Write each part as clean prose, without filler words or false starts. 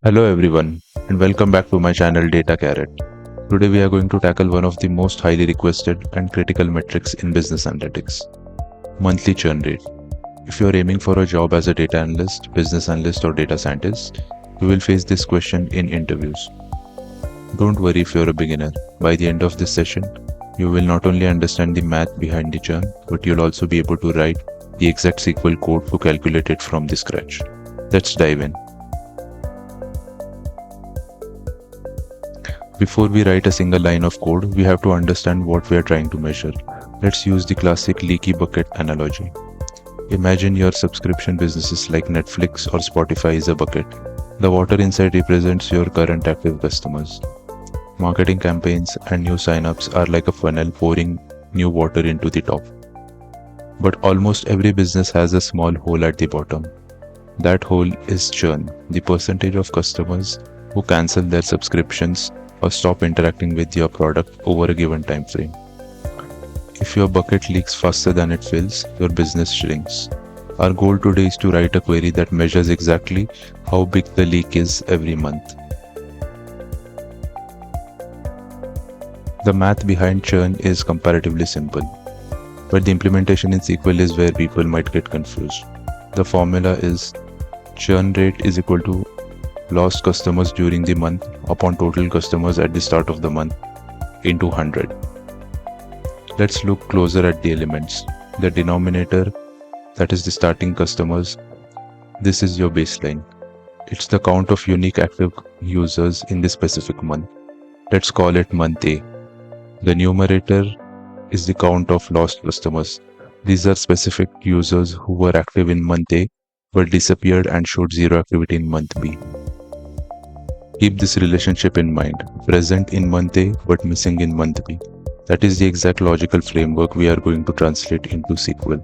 Hello everyone and welcome back to my channel Data Carrot. Today we are going to tackle one of the most highly requested and critical metrics in business analytics, monthly churn rate. If you are aiming for a job as a data analyst, business analyst or data scientist, you will face this question in interviews. Don't worry if you are a beginner. By the end of this session, you will not only understand the math behind the churn, but you'll also be able to write the exact SQL code to calculate it from the scratch. Let's dive in. Before we write a single line of code, we have to understand what we are trying to measure. Let's use the classic leaky bucket analogy. Imagine your subscription businesses like Netflix or Spotify is a bucket. The water inside represents your current active customers. Marketing campaigns and new signups are like a funnel pouring new water into the top. But almost every business has a small hole at the bottom. That hole is churn, the percentage of customers who cancel their subscriptions or stop interacting with your product over a given time frame. If your bucket leaks faster than it fills, your business shrinks. Our goal today is to write a query that measures exactly how big the leak is every month. The math behind churn is comparatively simple, but the implementation in SQL is where people might get confused. The formula is churn rate is equal to lost customers during the month upon total customers at the start of the month into 100. Let's look closer at the elements. The denominator, that is the starting customers, this is your baseline. It's the count of unique active users in the specific month. Let's call it month A. The numerator is the count of lost customers. These are specific users who were active in month A but disappeared and showed zero activity in month B. Keep this relationship in mind, present in month A but missing in month B. That is the exact logical framework we are going to translate into SQL.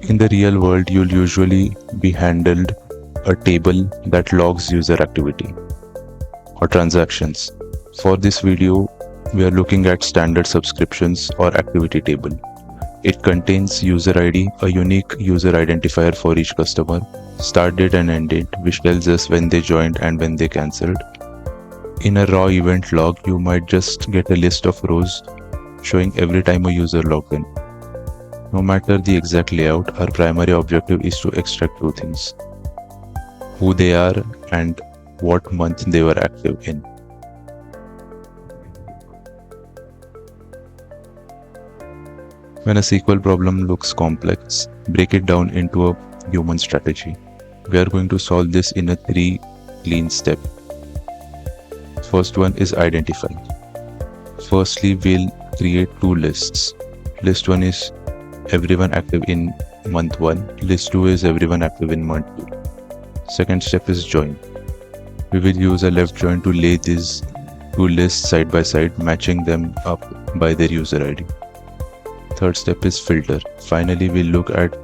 In the real world, you'll usually be handled a table that logs user activity or transactions. For this video, we are looking at standard subscriptions or activity table. It contains user ID, a unique user identifier for each customer, start date and end date, which tells us when they joined and when they cancelled. In a raw event log, you might just get a list of rows showing every time a user logged in. No matter the exact layout, our primary objective is to extract two things: who they are and what month they were active in. When a SQL problem looks complex, break it down into a human strategy. We are going to solve this in a 3 clean step. First one is identify. Firstly, we'll create 2 lists. List 1 is everyone active in month 1. List 2 is everyone active in month 2. Second step is join. We will use a left join to lay these 2 lists side by side, matching them up by their user ID. Third step is filter. Finally, we'll look at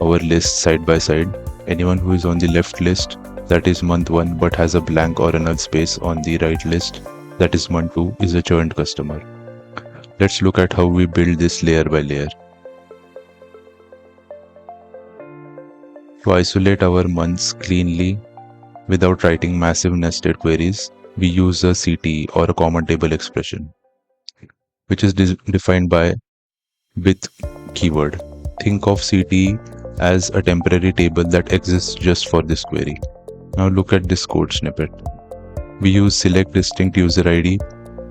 our list side by side. Anyone who is on the left list, that is month 1, but has a blank or a null space on the right list, that is month 2, is a churned customer. Let's look at how we build this layer by layer. To isolate our months cleanly without writing massive nested queries, we use a CTE or a common table expression, which is defined by with keyword. Think of CTE as a temporary table that exists just for this query. Now look at this code snippet. We use select distinct user ID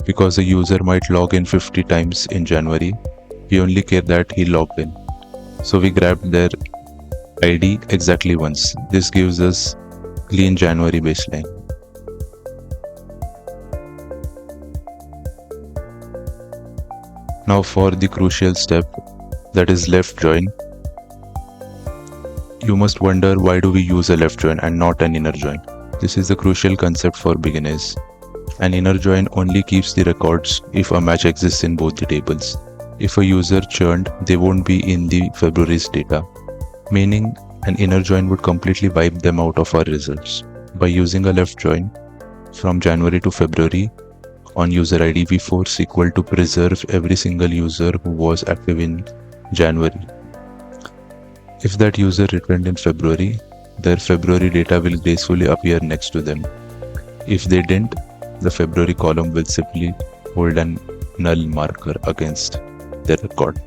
because a user might log in 50 times in January. We only care that he logged in. So we grabbed their ID exactly once. This gives us clean January baseline. Now for the crucial step, that is left join. You must wonder, why do we use a left join and not an inner join? This is the crucial concept for beginners. An inner join only keeps the records if a match exists in both the tables. If a user churned, they won't be in the February's data, meaning an inner join would completely wipe them out of our results. By using a left join from January to February, On user ID, we force equal to preserve every single user who was active in January. If that user returned in February, their February data will gracefully appear next to them. If they didn't, the February column will simply hold a null marker against their record.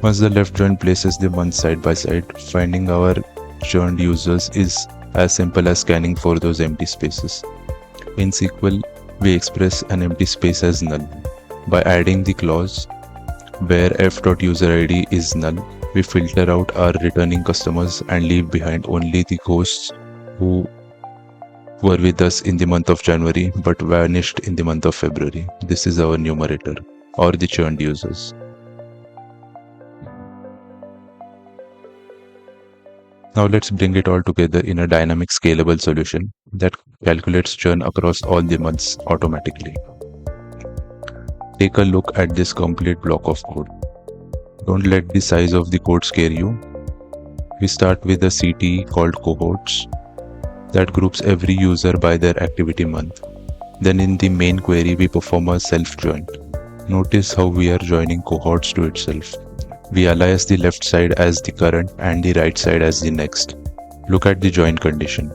Once the left join places the months side by side, finding our churned users is as simple as scanning for those empty spaces. In SQL, we express an empty space as null. By adding the clause where f.userid is null, we filter out our returning customers and leave behind only the ghosts who were with us in the month of January but vanished in the month of February. This is our numerator, or the churned users. Now let's bring it all together in a dynamic scalable solution that calculates churn across all the months automatically. Take a look at this complete block of code. Don't let the size of the code scare you. We start with a CTE called cohorts that groups every user by their activity month. Then in the main query, we perform a self-join. Notice how we are joining cohorts to itself. We alias the left side as the current and the right side as the next. Look at the join condition.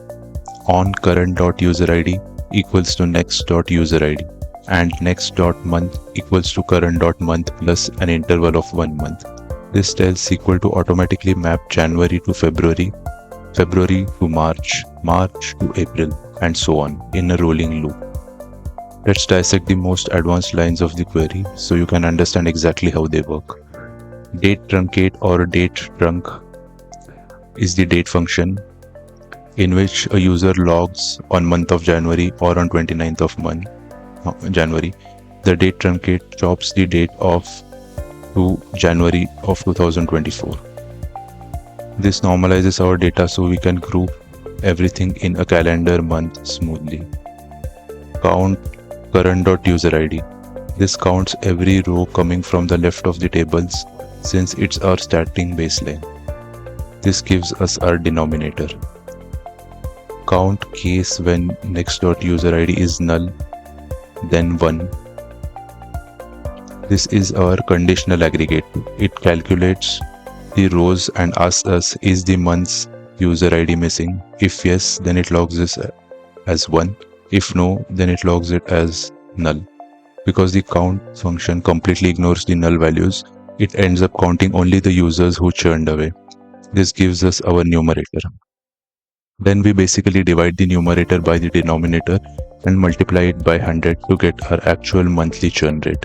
On current.userid equals to next.userid and next.month equals to current.month plus an interval of 1 month. This tells SQL to automatically map January to February, February to March, March to April, and so on in a rolling loop. Let's dissect the most advanced lines of the query so you can understand exactly how they work. Date truncate or date trunc is the date function in which a user logs on month of January or on 29th of January. The date truncate chops the date of to January of 2024. This normalizes our data so we can group everything in a calendar month smoothly. Count current.userid. This counts every row coming from the left of the tables since it's our starting baseline. This gives us our denominator. Count case when next.userid is null, then 1. This is our conditional aggregate. It calculates the rows and asks us, is the month's user ID missing? If yes, then it logs this as 1. If no, then it logs it as null. Because the count function completely ignores the null values, it ends up counting only the users who churned away. This gives us our numerator. Then we basically divide the numerator by the denominator and multiply it by 100 to get our actual monthly churn rate.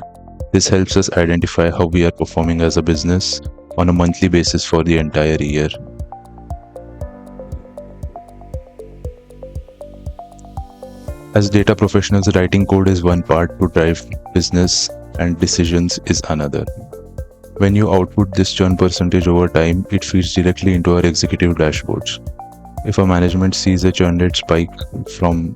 This helps us identify how we are performing as a business on a monthly basis for the entire year. As data professionals, writing code is one part to drive business and decisions is another. When you output this churn percentage over time, it feeds directly into our executive dashboards. If a management sees a churn rate spike from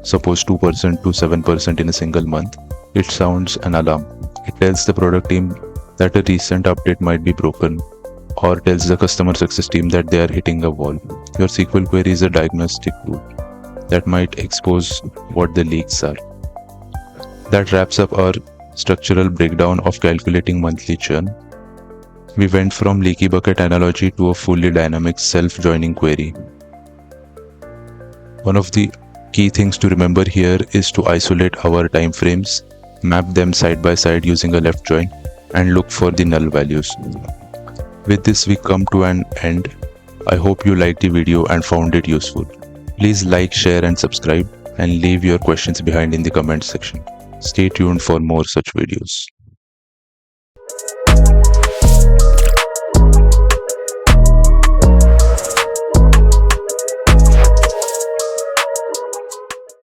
suppose 2% to 7% in a single month, it sounds an alarm. It tells the product team that a recent update might be broken, or tells the customer success team that they are hitting a wall. Your SQL query is a diagnostic tool that might expose what the leaks are. That wraps up our structural breakdown of calculating monthly churn. We went from leaky bucket analogy to a fully dynamic self-joining query. One of the key things to remember here is to isolate our time frames, map them side by side using a left join, and look for the null values. With this, we come to an end. I hope you liked the video and found it useful. Please like, share, and subscribe, and leave your questions behind in the comment section. Stay tuned for more such videos.